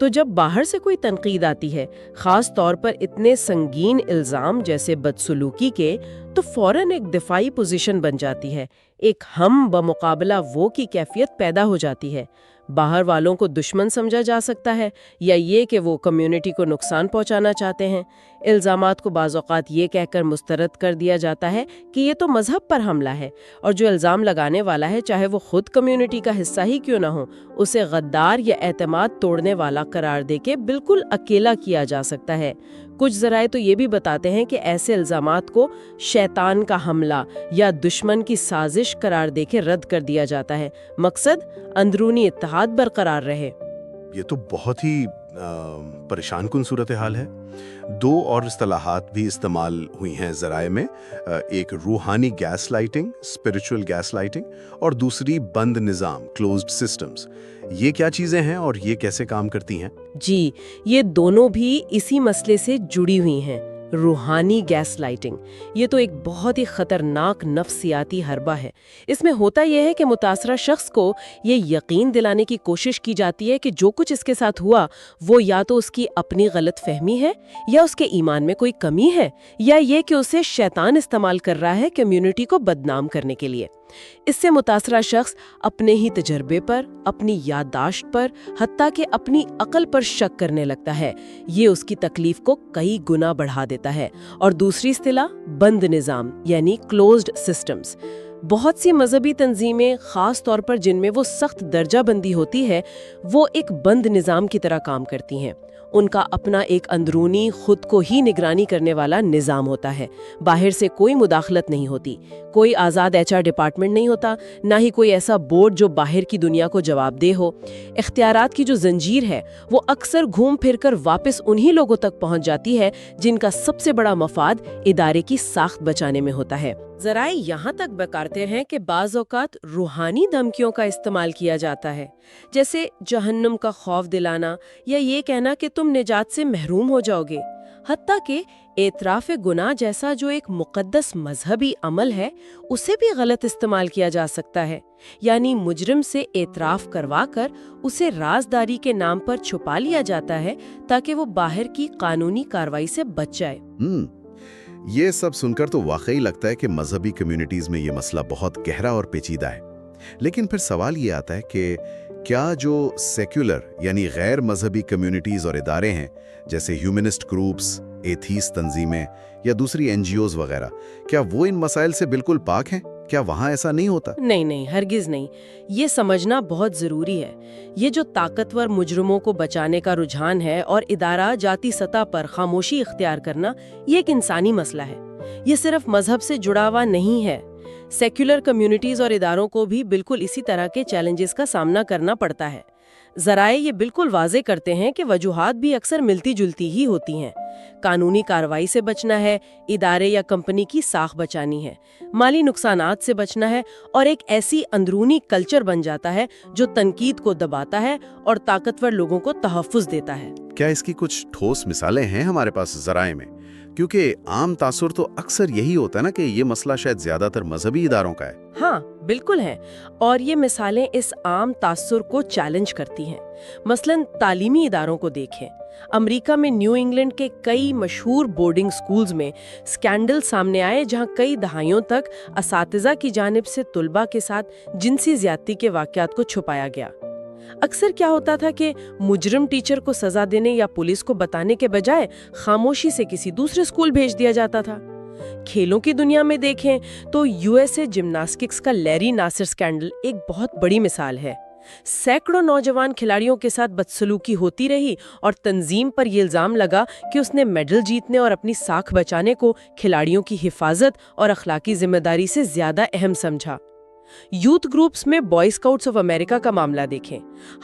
تو جب باہر سے کوئی تنقید آتی ہے، خاص طور پر اتنے سنگین الزام جیسے بدسلوکی کے، تو فوراً ایک دفاعی پوزیشن بن جاتی ہے، ایک ہم بمقابلہ وہ کی کیفیت پیدا ہو جاتی ہے۔ باہر والوں کو دشمن سمجھا جا سکتا ہے یا یہ کہ وہ کمیونٹی کو نقصان پہنچانا چاہتے ہیں۔ الزامات کو بعض اوقات یہ کہہ کر مسترد کر دیا جاتا ہے کہ یہ تو مذہب پر حملہ ہے، اور جو الزام لگانے والا ہے چاہے وہ خود کمیونٹی کا حصہ ہی کیوں نہ ہو، اسے غدار یا اعتماد توڑنے والا قرار دے کے بالکل اکیلا کیا جا سکتا ہے۔ کچھ ذرائع تو یہ بھی بتاتے ہیں کہ ایسے الزامات کو شیطان کا حملہ یا دشمن کی سازش قرار دے کے رد کر دیا جاتا ہے، مقصد اندرونی اتحاد برقرار رہے۔ یہ تو بہت ہی پریشان کن صورتحال ہے۔ دو اور اصطلاحات بھی استعمال ہوئی ہیں ذرائع میں، ایک روحانی gas lighting, spiritual gas lighting, اور دوسری بند نظام، کلوزڈ سسٹمز۔ یہ کیا چیزیں ہیں اور یہ کیسے کام کرتی ہیں؟ جی، یہ دونوں بھی اسی مسئلے سے جڑی ہوئی ہیں۔ روحانی گیس لائٹنگ یہ تو ایک بہت ہی خطرناک نفسیاتی حربہ ہے۔ اس میں ہوتا یہ ہے کہ متاثرہ شخص کو یہ یقین دلانے کی کوشش کی جاتی ہے کہ جو کچھ اس کے ساتھ ہوا وہ یا تو اس کی اپنی غلط فہمی ہے، یا اس کے ایمان میں کوئی کمی ہے، یا یہ کہ اسے شیطان استعمال کر رہا ہے کمیونٹی کو بدنام کرنے کے لیے۔ اس سے متاثرہ شخص اپنے ہی تجربے پر، اپنی یادداشت پر، حتیٰ کہ اپنی عقل پر شک کرنے لگتا ہے۔ یہ اس کی تکلیف کو کئی گنا بڑھا دیتا ہے۔ اور دوسری اصطلاح بند نظام یعنی کلوزڈ سسٹمز۔ بہت سی مذہبی تنظیمیں، خاص طور پر جن میں وہ سخت درجہ بندی ہوتی ہے، وہ ایک بند نظام کی طرح کام کرتی ہیں۔ ان کا اپنا ایک اندرونی خود کو ہی نگرانی کرنے والا نظام ہوتا ہے۔ باہر سے کوئی مداخلت نہیں ہوتی، کوئی آزاد HR ڈپارٹمنٹ نہیں ہوتا، نہ ہی کوئی ایسا بورڈ جو باہر کی دنیا کو جواب دہ ہو۔ اختیارات کی جو زنجیر ہے وہ اکثر گھوم پھر کر واپس انہی لوگوں تک پہنچ جاتی ہے جن کا سب سے بڑا مفاد ادارے کی ساخت بچانے میں ہوتا ہے۔ ذرائع یہاں تک بکارتے ہیں کہ بعض اوقات روحانی دھمکیوں کا استعمال کیا جاتا ہے، جیسے جہنم کا خوف دلانا یا یہ کہنا کہ تم نجات سے محروم ہو جاؤ گے۔ حتیٰ کہ اعتراف گناہ جیسا جو ایک مقدس مذہبی عمل ہے، اسے بھی غلط استعمال کیا جا سکتا ہے۔ یعنی مجرم سے اعتراف کروا کر اسے رازداری کے نام پر چھپا لیا جاتا ہے تاکہ وہ باہر کی قانونی کارروائی سے بچ جائے۔ یہ سب سن کر تو واقعی لگتا ہے کہ مذہبی کمیونٹیز میں یہ مسئلہ بہت گہرا اور پیچیدہ ہے۔ لیکن پھر سوال یہ آتا ہے کہ کیا جو سیکولر یعنی غیر مذہبی کمیونٹیز اور ادارے ہیں، جیسے ہیومنسٹ گروپس، ایتھیسٹ تنظیمیں یا دوسری NGOs وغیرہ، کیا وہ ان مسائل سے بالکل پاک ہیں؟ کیا وہاں ایسا نہیں ہوتا؟ نہیں، ہرگز نہیں۔ یہ سمجھنا بہت ضروری ہے۔ یہ جو طاقتور مجرموں کو بچانے کا رجحان ہے اور ادارہ جاتی سطح پر خاموشی اختیار کرنا، یہ ایک انسانی مسئلہ ہے۔ یہ صرف مذہب سے جڑا ہوا نہیں ہے۔ سیکولر کمیونٹیز اور اداروں کو بھی بالکل اسی طرح کے چیلنجز کا سامنا کرنا پڑتا ہے۔ ذرائع یہ بالکل واضح کرتے ہیں کہ وجوہات بھی اکثر ملتی جلتی ہی ہوتی ہیں۔ قانونی کارروائی سے بچنا ہے، ادارے یا کمپنی کی ساکھ بچانی ہے، مالی نقصانات سے بچنا ہے، اور ایک ایسی اندرونی کلچر بن جاتا ہے جو تنقید کو دباتا ہے اور طاقتور لوگوں کو تحفظ دیتا ہے۔ کیا اس کی کچھ ٹھوس مثالیں ہیں ہمارے پاس ذرائع میں؟ کیونکہ عام تاثر تو اکثر یہی ہوتا ہے نا کہ یہ مسئلہ شاید زیادہ تر مذہبی اداروں کا ہے۔ ہاں بالکل ہے، اور یہ مثالیں اس عام تاثر کو چیلنج کرتی ہیں۔ مثلاً تعلیمی اداروں کو دیکھیں۔ امریکہ میں نیو انگلینڈ کے کئی مشہور بورڈنگ سکولز میں سکینڈل سامنے آئے جہاں کئی دہائیوں تک اساتذہ کی جانب سے طلباء کے ساتھ جنسی زیادتی کے واقعات کو چھپایا گیا۔ اکثر کیا ہوتا تھا کہ مجرم ٹیچر کو سزا دینے یا پولیس کو بتانے کے بجائے خاموشی سے کسی دوسرے اسکول بھیج دیا جاتا تھا۔ کھیلوں کی دنیا میں دیکھیں تو USA جمناسٹکس کا لیری ناصر سکینڈل ایک بہت بڑی مثال ہے۔ سینکڑوں نوجوان کھلاڑیوں کے ساتھ بدسلوکی ہوتی رہی اور تنظیم پر یہ الزام لگا کہ اس نے میڈل جیتنے اور اپنی ساکھ بچانے کو کھلاڑیوں کی حفاظت اور اخلاقی ذمہ داری سے زیادہ اہم سمجھا۔ یوتھ گروپس میں بوائے اسکاؤٹس آف امریکہ کا معاملہ دیکھیں۔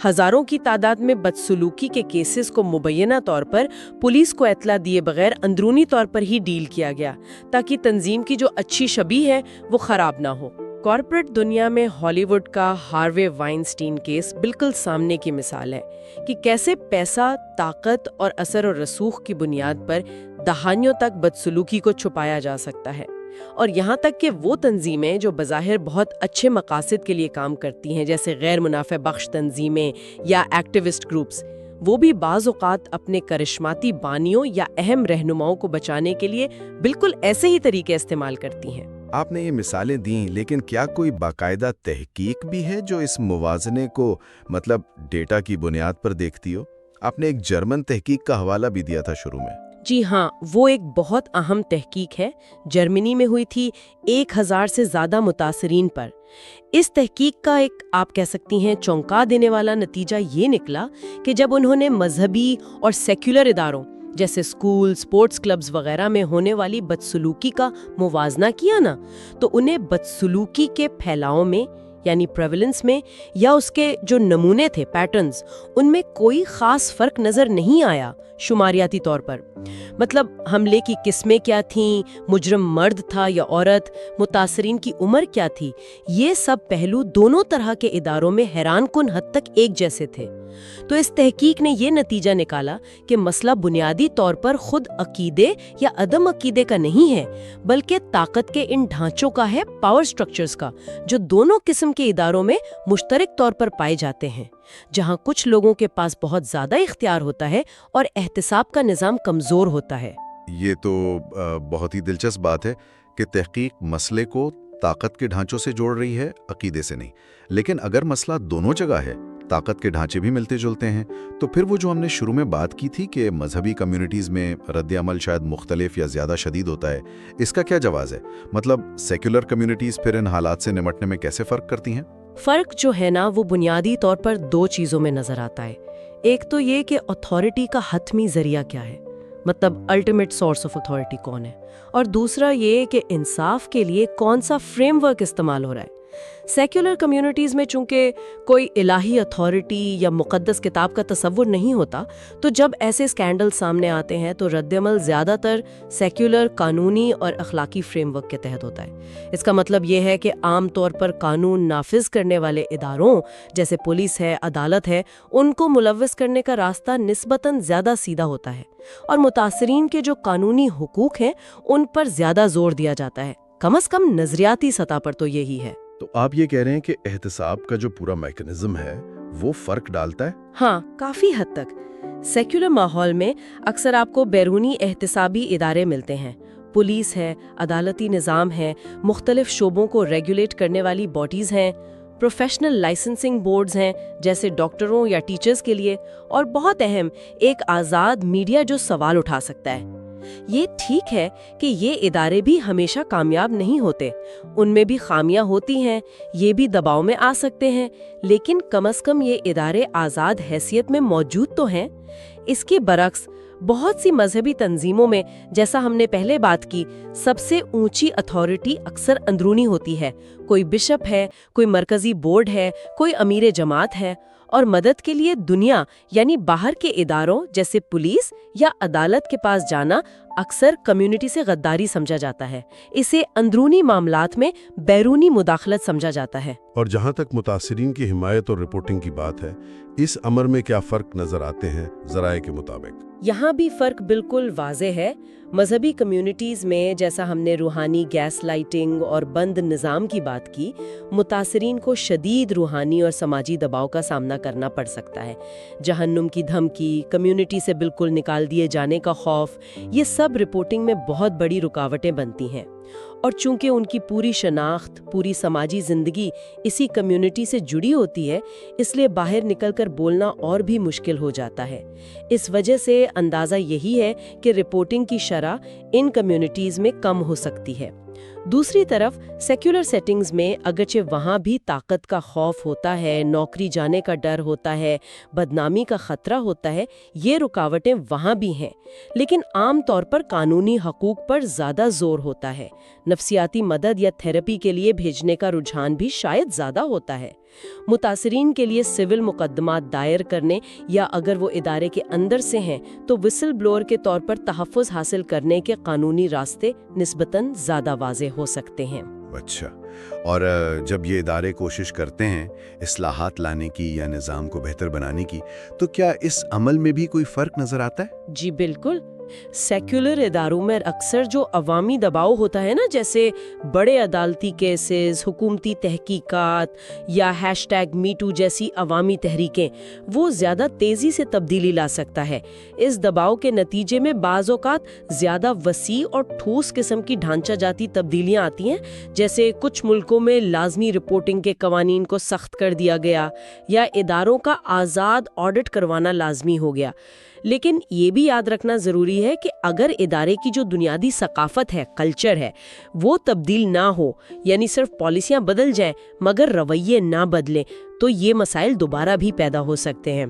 ہزاروں کی تعداد میں بدسلوکی کے کیسز کو مبینہ طور پر پولیس کو اطلاع دیے بغیر اندرونی طور پر ہی ڈیل کیا گیا تاکہ تنظیم کی جو اچھی شبیہ ہے وہ خراب نہ ہو۔ کارپوریٹ دنیا میں ہالی ووڈ کا ہاروے وائنسٹین کیس بالکل سامنے کی مثال ہے کہ کیسے پیسہ، طاقت اور اثر و رسوخ کی بنیاد پر دہائیوں تک بدسلوکی کو چھپایا جا سکتا ہے، اور یہاں تک کہ وہ تنظیمیں جو بظاہر بہت اچھے مقاصد کے لیے کام کرتی ہیں، جیسے غیر منافع بخش تنظیمیں یا ایکٹیوسٹ گروپس، وہ بھی بعض اوقات اپنے کرشماتی بانیوں یا اہم رہنماؤں کو بچانے کے لیے بالکل ایسے ہی طریقے استعمال کرتی ہیں۔ آپ نے یہ مثالیں دیں، لیکن کیا کوئی باقاعدہ تحقیق بھی ہے جو اس موازنے کو ڈیٹا کی بنیاد پر دیکھتی ہو؟ آپ نے ایک جرمن تحقیق کا حوالہ بھی دیا تھا شروع میں۔ جی ہاں، وہ ایک بہت اہم تحقیق ہے، جرمنی میں ہوئی تھی 1000 سے زیادہ متاثرین پر۔ اس تحقیق کا ایک آپ کہہ سکتی ہیں چونکا دینے والا نتیجہ یہ نکلا کہ جب انہوں نے مذہبی اور سیکولر اداروں جیسے اسکول، اسپورٹس کلبز وغیرہ میں ہونے والی بدسلوکی کا موازنہ کیا نا، تو انہیں بدسلوکی کے پھیلاؤ میں یعنی پریولنس میں یا اس کے جو نمونے تھے پیٹرنز، ان میں کوئی خاص فرق نظر نہیں آیا شماریاتی طور پر۔ حملے کی قسمیں کیا تھیں، مجرم مرد تھا یا عورت، متاثرین کی عمر کیا تھی، یہ سب پہلو دونوں طرح کے اداروں میں حیران کن حد تک ایک جیسے تھے۔ تو اس تحقیق نے یہ نتیجہ نکالا کہ مسئلہ بنیادی طور پر خود عقیدے یا عدم عقیدے کا نہیں ہے، بلکہ طاقت کے ان ڈھانچوں کا ہے، پاور سٹرکچرز کا، جو دونوں قسم کے اداروں میں مشترک طور پر پائے جاتے ہیں، جہاں کچھ لوگوں کے پاس بہت زیادہ اختیار ہوتا ہے اور احتساب کا نظام کمزور ہوتا ہے۔ یہ تو بہت ہی دلچسپ بات ہے کہ تحقیق مسئلے کو طاقت کے ڈھانچوں سے جوڑ رہی ہے، عقیدے سے نہیں۔ لیکن اگر مسئلہ دونوں جگہ ہے، طاقت کے ڈھانچے بھی ملتے جلتے ہیں، تو پھر وہ جو ہم نے شروع میں بات کی تھی کہ مذہبی کمیونٹیز میں رد عمل شاید مختلف یا زیادہ شدید ہوتا ہے، اس کا کیا جواز ہے؟ سیکولر کمیونٹیز پھر ان حالات سے نمٹنے میں کیسے فرق کرتی ہیں؟ فرق جو ہے نا، وہ بنیادی طور پر دو چیزوں میں نظر آتا ہے۔ ایک تو یہ کہ اتھارٹی کا حتمی ذریعہ کیا ہے، الٹیمیٹ سورس آف اتھارٹی کون ہے، اور دوسرا یہ کہ انصاف کے لیے کون سا فریم ورک استعمال ہو رہا ہے۔ سیکولر کمیونٹیز میں چونکہ کوئی الہی اتھارٹی یا مقدس کتاب کا تصور نہیں ہوتا، تو جب ایسے اسکینڈل سامنے آتے ہیں تو رد عمل زیادہ تر سیکولر قانونی اور اخلاقی فریم ورک کے تحت ہوتا ہے۔ اس کا مطلب یہ ہے کہ عام طور پر قانون نافذ کرنے والے اداروں جیسے پولیس ہے، عدالت ہے، ان کو ملوث کرنے کا راستہ نسبتاً زیادہ سیدھا ہوتا ہے، اور متاثرین کے جو قانونی حقوق ہیں ان پر زیادہ زور دیا جاتا ہے، کم از کم نظریاتی سطح پر تو یہی ہے۔ تو آپ یہ کہہ رہے ہیں کہ احتساب کا جو پورا میکانزم ہے وہ فرق ڈالتا ہے؟ ہاں، کافی حد تک۔ سیکولر ماحول میں اکثر آپ کو بیرونی احتسابی ادارے ملتے ہیں، پولیس ہے، عدالتی نظام ہے، مختلف شعبوں کو ریگولیٹ کرنے والی باڈیز ہیں، پروفیشنل لائسنسنگ بورڈز ہیں جیسے ڈاکٹروں یا ٹیچرز کے لیے، اور بہت اہم ایک آزاد میڈیا جو سوال اٹھا سکتا ہے۔ یہ ٹھیک ہے کہ یہ ادارے بھی ہمیشہ کامیاب نہیں ہوتے، ان میں بھی خامیاں ہوتی ہیں، یہ بھی دباؤ میں آ سکتے ہیں، لیکن کم از کم یہ ادارے آزاد حیثیت میں موجود تو ہیں۔ اس کے برعکس بہت سی مذہبی تنظیموں میں، جیسا ہم نے پہلے بات کی، سب سے اونچی اتھارٹی اکثر اندرونی ہوتی ہے، کوئی بشپ ہے، کوئی مرکزی بورڈ ہے، کوئی امیر جماعت ہے، اور مدد کے لیے دنیا یعنی باہر کے اداروں جیسے پولیس یا عدالت کے پاس جانا اکثر کمیونٹی سے غداری سمجھا جاتا ہے، اسے اندرونی معاملات میں بیرونی مداخلت سمجھا جاتا ہے۔ اور جہاں تک متاثرین کی حمایت اور رپورٹنگ کی بات ہے، اس امر میں کیا فرق نظر آتے ہیں ذرائع کے مطابق؟ یہاں بھی فرق بالکل واضح ہے۔ مذہبی کمیونٹیز میں، جیسا ہم نے روحانی گیس لائٹنگ اور بند نظام کی بات کی، متاثرین کو شدید روحانی اور سماجی دباؤ کا سامنا کرنا پڑ سکتا ہے۔ جہنم کی دھمکی، کمیونٹی سے بالکل نکال دیے جانے کا خوف، یہ سب رپورٹنگ میں بہت بڑی رکاوٹیں بنتی ہیں، اور چونکہ ان کی پوری شناخت، پوری سماجی زندگی اسی کمیونٹی سے جڑی ہوتی ہے، اس لیے باہر نکل کر بولنا اور بھی مشکل ہو جاتا ہے۔ اس وجہ سے اندازہ یہی ہے کہ رپورٹنگ کی شرح ان کمیونٹیز میں کم ہو سکتی ہے۔ دوسری طرف سیکولر سیٹنگز میں اگرچہ وہاں بھی طاقت کا خوف ہوتا ہے، نوکری جانے کا ڈر ہوتا ہے، بدنامی کا خطرہ ہوتا ہے، یہ رکاوٹیں وہاں بھی ہیں، لیکن عام طور پر قانونی حقوق پر زیادہ زور ہوتا ہے، نفسیاتی مدد یا تھراپی کے لیے بھیجنے کا رجحان بھی شاید زیادہ ہوتا ہے۔ متاثرین کے لیے سول مقدمات دائر کرنے یا اگر وہ ادارے کے اندر سے ہیں تو وسل بلور کے طور پر تحفظ حاصل کرنے کے قانونی راستے نسبتاً زیادہ واضح ہو سکتے ہیں۔ اچھا، اور جب یہ ادارے کوشش کرتے ہیں اصلاحات لانے کی یا نظام کو بہتر بنانے کی، تو کیا اس عمل میں بھی کوئی فرق نظر آتا ہے؟ جی بالکل، سیکولر اداروں میں اکثر جو عوامی دباؤ ہوتا ہے نا، جیسے بڑے عدالتی کیسز، حکومتی تحقیقات یا #MeToo جیسی عوامی تحریکیں، وہ زیادہ تیزی سے تبدیلی لا سکتا ہے۔ اس دباؤ کے نتیجے میں بعض اوقات زیادہ وسیع اور ٹھوس قسم کی ڈھانچہ جاتی تبدیلیاں آتی ہیں، جیسے کچھ ملکوں میں لازمی رپورٹنگ کے قوانین کو سخت کر دیا گیا یا اداروں کا آزاد آڈٹ کروانا لازمی ہو گیا۔ لیکن یہ بھی یاد رکھنا ضروری ہے کہ اگر ادارے کی جو بنیادی ثقافت ہے، کلچر ہے، وہ تبدیل نہ ہو، یعنی صرف پالیسیاں بدل جائیں مگر رویے نہ بدلیں، تو یہ مسائل دوبارہ بھی پیدا ہو سکتے ہیں۔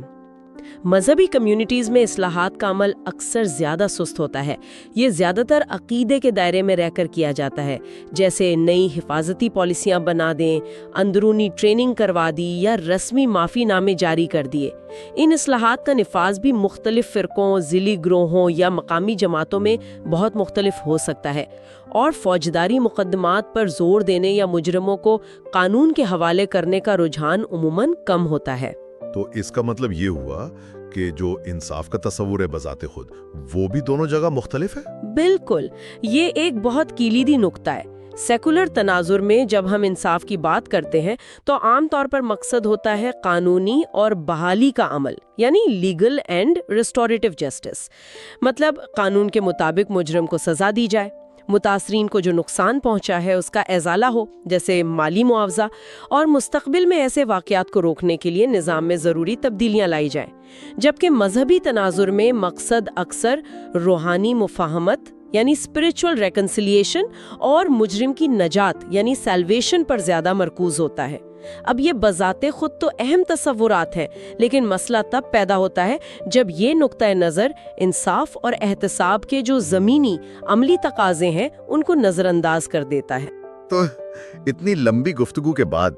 مذہبی کمیونٹیز میں اصلاحات کا عمل اکثر زیادہ سست ہوتا ہے۔ یہ زیادہ تر عقیدے کے دائرے میں رہ کر کیا جاتا ہے، جیسے نئی حفاظتی پالیسیاں بنا دیں، اندرونی ٹریننگ کروا دی یا رسمی معافی نامے جاری کر دیے۔ ان اصلاحات کا نفاذ بھی مختلف فرقوں، ذیلی گروہوں یا مقامی جماعتوں میں بہت مختلف ہو سکتا ہے، اور فوجداری مقدمات پر زور دینے یا مجرموں کو قانون کے حوالے کرنے کا رجحان عموماً کم ہوتا ہے۔ تو اس کا مطلب یہ ہوا کہ جو انصاف کا تصور ہے بذات خود، وہ بھی دونوں جگہ مختلف ہے؟ بالکل، یہ ایک بہت کلیدی نقطہ ہے۔ سیکولر تناظر میں جب ہم انصاف کی بات کرتے ہیں تو عام طور پر مقصد ہوتا ہے قانونی اور بحالی کا عمل، یعنی لیگل اینڈ ریسٹوریٹو جسٹس، مطلب قانون کے مطابق مجرم کو سزا دی جائے، متاثرین کو جو نقصان پہنچا ہے اس کا ازالہ ہو، جیسے مالی معاوضہ، اور مستقبل میں ایسے واقعات کو روکنے کے لیے نظام میں ضروری تبدیلیاں لائی جائیں۔ جبکہ مذہبی تناظر میں مقصد اکثر روحانی مفاہمت یعنی اسپرچول ریکنسیلیشن اور مجرم کی نجات یعنی سیلویشن پر زیادہ مرکوز ہوتا ہے۔ اب یہ بذات خود تو اہم تصورات ہیں، لیکن مسئلہ تب پیدا ہوتا ہے جب یہ نقطۂ نظر انصاف اور احتساب کے جو زمینی عملی تقاضے ہیں ان کو نظر انداز کر دیتا ہے۔ تو اتنی لمبی گفتگو کے بعد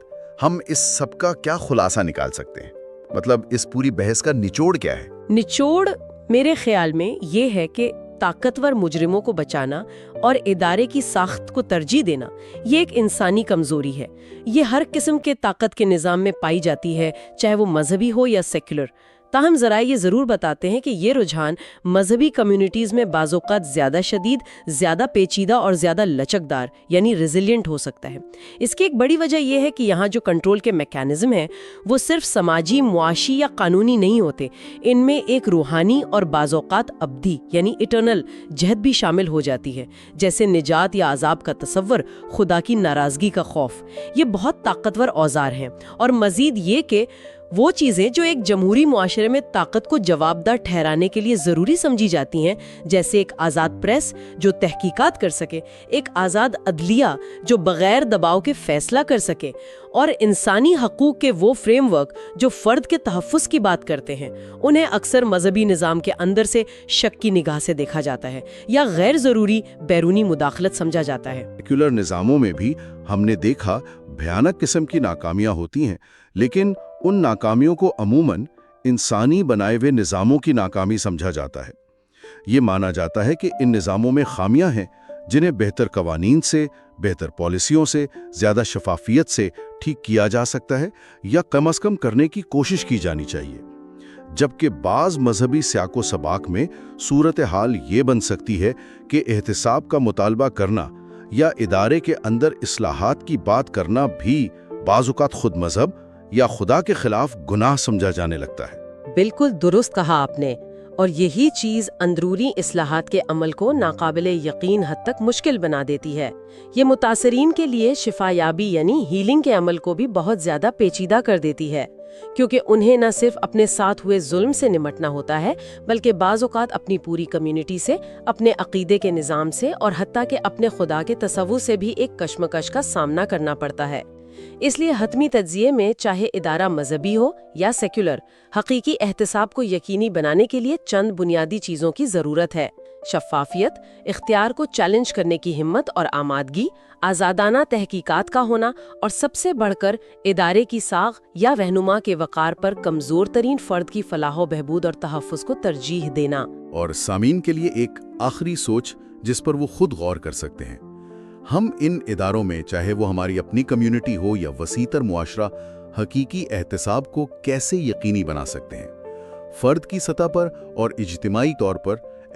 ہم اس سب کا کیا خلاصہ نکال سکتے ہیں؟ مطلب اس پوری بحث کا نچوڑ کیا ہے؟ نچوڑ میرے خیال میں یہ ہے کہ طاقتور مجرموں کو بچانا اور ادارے کی ساخت کو ترجیح دینا یہ ایک انسانی کمزوری ہے۔ یہ ہر قسم کے طاقت کے نظام میں پائی جاتی ہے، چاہے وہ مذہبی ہو یا سیکولر۔ تاہم ذرائع یہ ضرور بتاتے ہیں کہ یہ رجحان مذہبی کمیونٹیز میں بعض اوقات زیادہ شدید، زیادہ پیچیدہ اور زیادہ لچکدار یعنی ریزیلینٹ ہو سکتا ہے۔ اس کی ایک بڑی وجہ یہ ہے کہ یہاں جو کنٹرول کے میکانزم ہیں وہ صرف سماجی، معاشی یا قانونی نہیں ہوتے، ان میں ایک روحانی اور بعض اوقات ابدی یعنی اٹرنل جہت بھی شامل ہو جاتی ہے، جیسے نجات یا عذاب کا تصور، خدا کی ناراضگی کا خوف۔ یہ بہت طاقتور اوزار ہیں، اور مزید یہ کہ وہ چیزیں جو ایک جمہوری معاشرے میں طاقت کو جواب دہ ٹھہرانے کے لیے ضروری سمجھی جاتی ہیں، جیسے ایک آزاد پریس جو تحقیقات کر سکے، ایک آزاد عدلیہ جو بغیر دباؤ کے فیصلہ کر سکے، اور انسانی حقوق کے وہ فریم ورک جو فرد کے تحفظ کی بات کرتے ہیں، انہیں اکثر مذہبی نظام کے اندر سے شک کی نگاہ سے دیکھا جاتا ہے یا غیر ضروری بیرونی مداخلت سمجھا جاتا ہے۔ سیکولر نظاموں میں بھی ہم نے دیکھا بھیانک قسم کی ناکامیاں ہوتی ہیں، لیکن ان ناکامیوں کو عموماً انسانی بنائے ہوئے نظاموں کی ناکامی سمجھا جاتا ہے۔ یہ مانا جاتا ہے کہ ان نظاموں میں خامیاں ہیں جنہیں بہتر قوانین سے، بہتر پالیسیوں سے، زیادہ شفافیت سے ٹھیک کیا جا سکتا ہے یا کم از کم کرنے کی کوشش کی جانی چاہیے۔ جبکہ بعض مذہبی سیاق و سباق میں صورتحال یہ بن سکتی ہے کہ احتساب کا مطالبہ کرنا یا ادارے کے اندر اصلاحات کی بات کرنا بھی بعض اوقات خود مذہب یا خدا کے خلاف گناہ سمجھا جانے لگتا ہے۔ بالکل درست کہا آپ نے، اور یہی چیز اندرونی اصلاحات کے عمل کو ناقابل یقین حد تک مشکل بنا دیتی ہے۔ یہ متاثرین کے لیے شفا یابی یعنی ہیلنگ کے عمل کو بھی بہت زیادہ پیچیدہ کر دیتی ہے، کیونکہ انہیں نہ صرف اپنے ساتھ ہوئے ظلم سے نمٹنا ہوتا ہے، بلکہ بعض اوقات اپنی پوری کمیونٹی سے، اپنے عقیدے کے نظام سے، اور حتیٰ کہ اپنے خدا کے تصور سے بھی ایک کشمکش کا سامنا کرنا پڑتا ہے۔ اس لیے حتمی تجزیے میں چاہے ادارہ مذہبی ہو یا سیکولر، حقیقی احتساب کو یقینی بنانے کے لیے چند بنیادی چیزوں کی ضرورت ہے: شفافیت، اختیار کو چیلنج کرنے کی ہمت اور آمادگی، آزادانہ تحقیقات کا ہونا، اور سب سے بڑھ کر ادارے کی ساخ یا رہنما کے وقار پر کمزور ترین فرد کی فلاح و بہبود اور تحفظ کو ترجیح دینا۔ اور سامعین کے لیے ایک آخری سوچ جس پر وہ خود غور کر سکتے ہیں: ہم ان اداروں میں، چاہے وہ ہماری اپنی کمیونٹی ہو یا وسیع تر معاشرہ، حقیقی احتساب کو کیسے یقینی بنا سکتے ہیں؟ فرد کی سطح پر اور اجتماعی طور پر